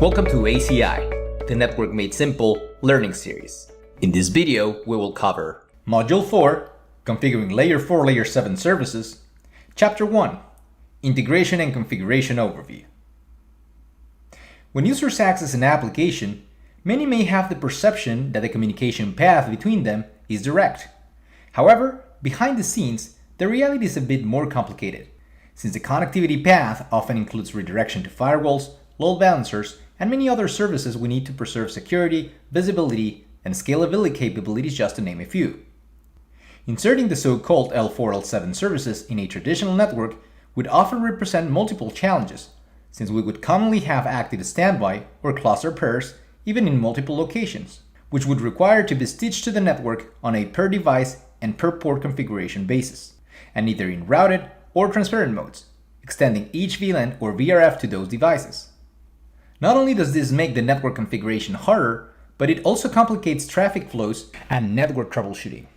Welcome to ACI, the Network Made Simple learning series. In this video, we will cover Module 4, Configuring Layer 4 Layer 7 Services, Chapter 1, Integration and Configuration Overview. When users access an application, many may have the perception that the communication path between them is direct. However, behind the scenes, the reality is a bit more complicated, since the connectivity path often includes redirection to firewalls, load balancers, and many other services we need to preserve security, visibility, and scalability capabilities, just to name a few. Inserting the so-called L4, L7 services in a traditional network would often represent multiple challenges, since we would commonly have active standby or cluster pairs even in multiple locations, which would require to be stitched to the network on a per device and per port configuration basis, and either in routed or transparent modes, extending each VLAN or VRF to those devices. Not only does this make the network configuration harder, but it also complicates traffic flows and network troubleshooting.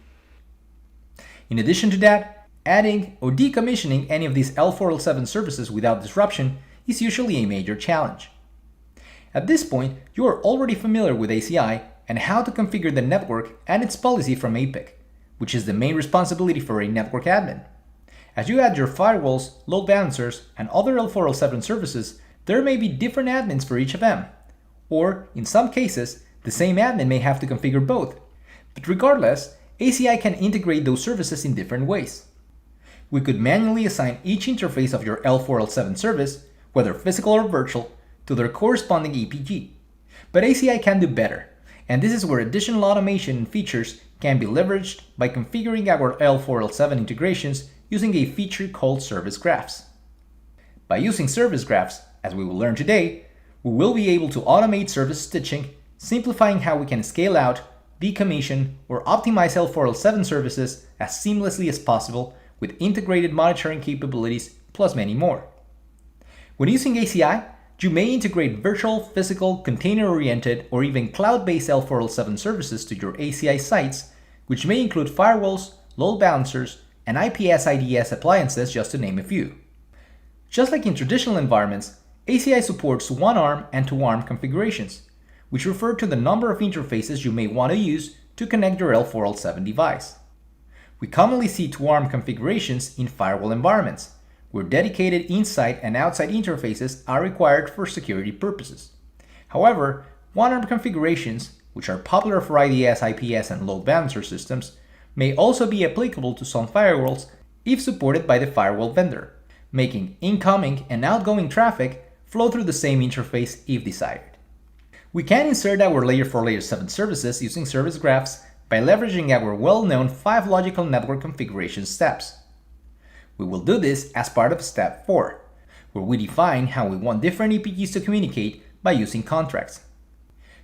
In addition to that, adding or decommissioning any of these L4, L7 services without disruption is usually a major challenge. At this point, you are already familiar with ACI and how to configure the network and its policy from APIC, which is the main responsibility for a network admin. As you add your firewalls, load balancers, and other L4, L7 services, there may be different admins for each of them. Or, in some cases, the same admin may have to configure both. But regardless, ACI can integrate those services in different ways. We could manually assign each interface of your L4, L7 service, whether physical or virtual, to their corresponding EPG. But ACI can do better, and this is where additional automation and features can be leveraged by configuring our L4, L7 integrations using a feature called service graphs. By using service graphs, as we will learn today, we will be able to automate service stitching, simplifying how we can scale out, decommission, or optimize L4, L7 services as seamlessly as possible with integrated monitoring capabilities, plus many more. When using ACI, you may integrate virtual, physical, container-oriented, or even cloud-based L4, L7 services to your ACI sites, which may include firewalls, load balancers, and IPS/IDS appliances, just to name a few. Just like in traditional environments, ACI supports one-arm and two-arm configurations, which refer to the number of interfaces you may want to use to connect your L4, L7 device. We commonly see two-arm configurations in firewall environments, where dedicated inside and outside interfaces are required for security purposes. However, one-arm configurations, which are popular for IDS, IPS, and load balancer systems, may also be applicable to some firewalls if supported by the firewall vendor, making incoming and outgoing traffic flow through the same interface if desired. We can insert our Layer 4 Layer 7 services using service graphs by leveraging our well-known 5 logical network configuration steps. We will do this as part of Step 4, where we define how we want different EPGs to communicate by using contracts.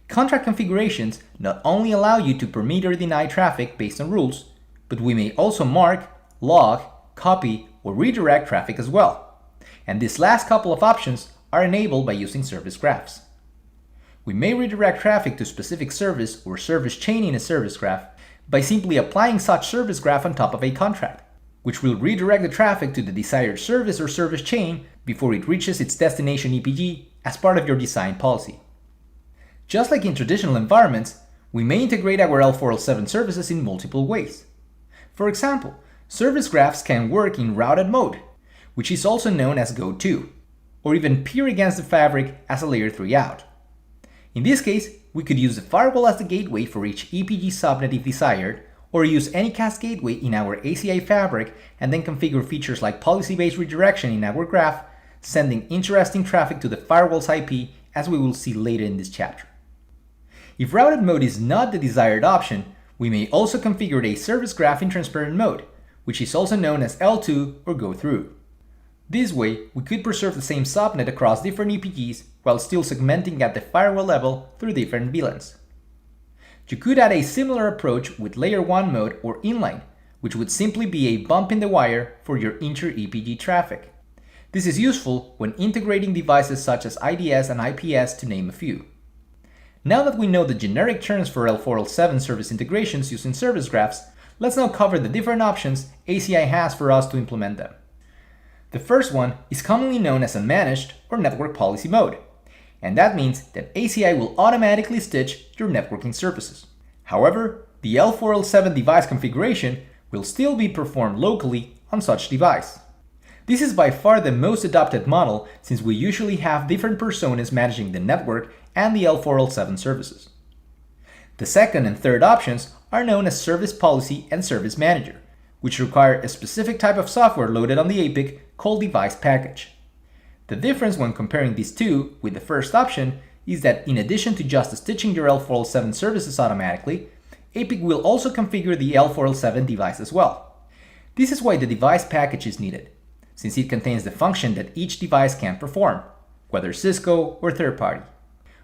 Contract configurations not only allow you to permit or deny traffic based on rules, but we may also mark, log, copy, or redirect traffic as well. And these last couple of options are enabled by using service graphs. We may redirect traffic to a specific service or service chain in a service graph by simply applying such service graph on top of a contract, which will redirect the traffic to the desired service or service chain before it reaches its destination EPG as part of your design policy. Just like in traditional environments, we may integrate our L4, L7 services in multiple ways. For example, service graphs can work in routed mode, which is also known as go-to, or even peer against the fabric as a layer 3 out. In this case, we could use the firewall as the gateway for each EPG subnet if desired, or use Anycast gateway in our ACI fabric and then configure features like policy-based redirection in our graph, sending interesting traffic to the firewall's IP, as we will see later in this chapter. If routed mode is not the desired option, we may also configure a service graph in transparent mode, which is also known as L2 or go-through. This way, we could preserve the same subnet across different EPGs while still segmenting at the firewall level through different VLANs. You could add a similar approach with Layer 1 mode or inline, which would simply be a bump in the wire for your inter-EPG traffic. This is useful when integrating devices such as IDS and IPS, to name a few. Now that we know the generic terms for L4, L7 service integrations using service graphs, let's now cover the different options ACI has for us to implement them. The first one is commonly known as a managed or network policy mode, and that means that ACI will automatically stitch your networking services. However, the L4L7 device configuration will still be performed locally on such device. This is by far the most adopted model since we usually have different personas managing the network and the L4L7 services. The second and third options are known as Service Policy and Service Manager, which require a specific type of software loaded on the APIC called Device Package. The difference when comparing these two with the first option is that in addition to just stitching your L4L7 services automatically, APIC will also configure the L4L7 device as well. This is why the device package is needed, since it contains the function that each device can perform, whether Cisco or third party.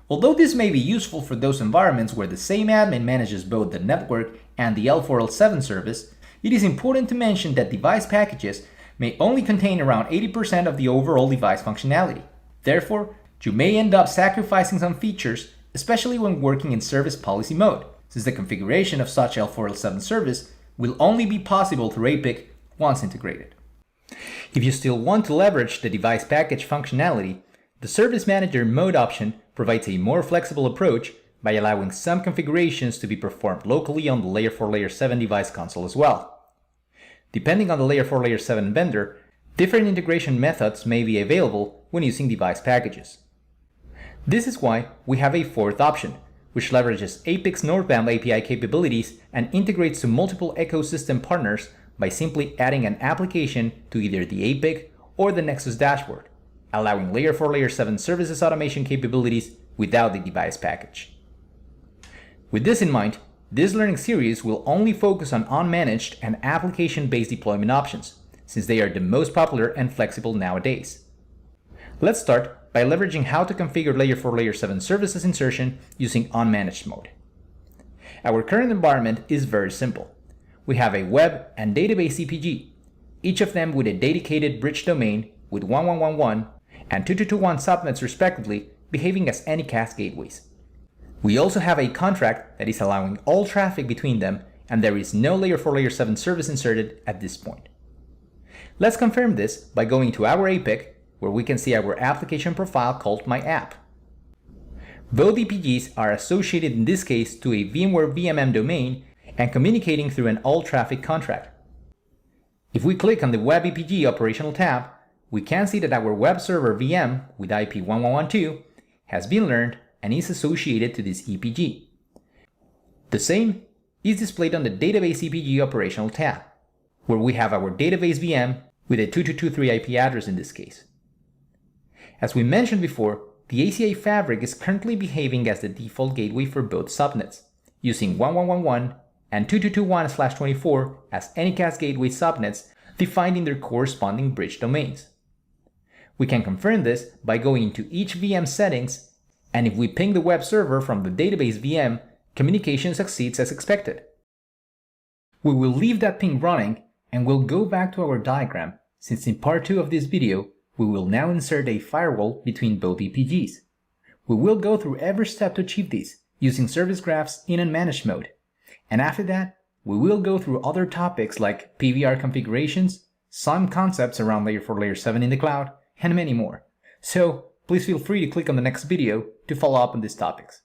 Although this may be useful for those environments where the same admin manages both the network and the L4L7 service, it is important to mention that device packages may only contain around 80% of the overall device functionality. Therefore, you may end up sacrificing some features, especially when working in service policy mode, since the configuration of such L4L7 service will only be possible through APIC once integrated. If you still want to leverage the device package functionality, the Service Manager mode option provides a more flexible approach by allowing some configurations to be performed locally on the Layer 4 Layer 7 device console as well. Depending on the Layer 4 Layer 7 vendor, different integration methods may be available when using device packages. This is why we have a fourth option, which leverages APIC's northbound API capabilities and integrates to multiple ecosystem partners by simply adding an application to either the APIC or the Nexus dashboard, allowing Layer 4 Layer 7 services automation capabilities without the device package. With this in mind, this learning series will only focus on unmanaged and application-based deployment options, since they are the most popular and flexible nowadays. Let's start by leveraging how to configure Layer 4 Layer 7 services insertion using unmanaged mode. Our current environment is very simple. We have a web and database CPG, each of them with a dedicated bridge domain with 1111 and 2221 subnets respectively, behaving as Anycast gateways. We also have a contract that is allowing all traffic between them, and there is no Layer 4 Layer 7 service inserted at this point. Let's confirm this by going to our APIC, where we can see our application profile called My App. Both EPGs are associated in this case to a VMware VMM domain and communicating through an all traffic contract. If we click on the Web EPG operational tab, we can see that our web server VM with IP 1112 has been learned and is associated to this EPG. The same is displayed on the Database EPG operational tab, where we have our database VM with a 2223 IP address in this case. As we mentioned before, the ACI fabric is currently behaving as the default gateway for both subnets, using 1111 and 2221/24 as Anycast gateway subnets defined in their corresponding bridge domains. We can confirm this by going into each VM settings, and if we ping the web server from the database VM, communication succeeds as expected. We will leave that ping running and we'll go back to our diagram, since in part 2 of this video, we will now insert a firewall between both EPGs. We will go through every step to achieve this, using service graphs in unmanaged mode. And after that, we will go through other topics like PVR configurations, some concepts around Layer 4 Layer 7 in the cloud, and many more. So please feel free to click on the next video to follow up on these topics.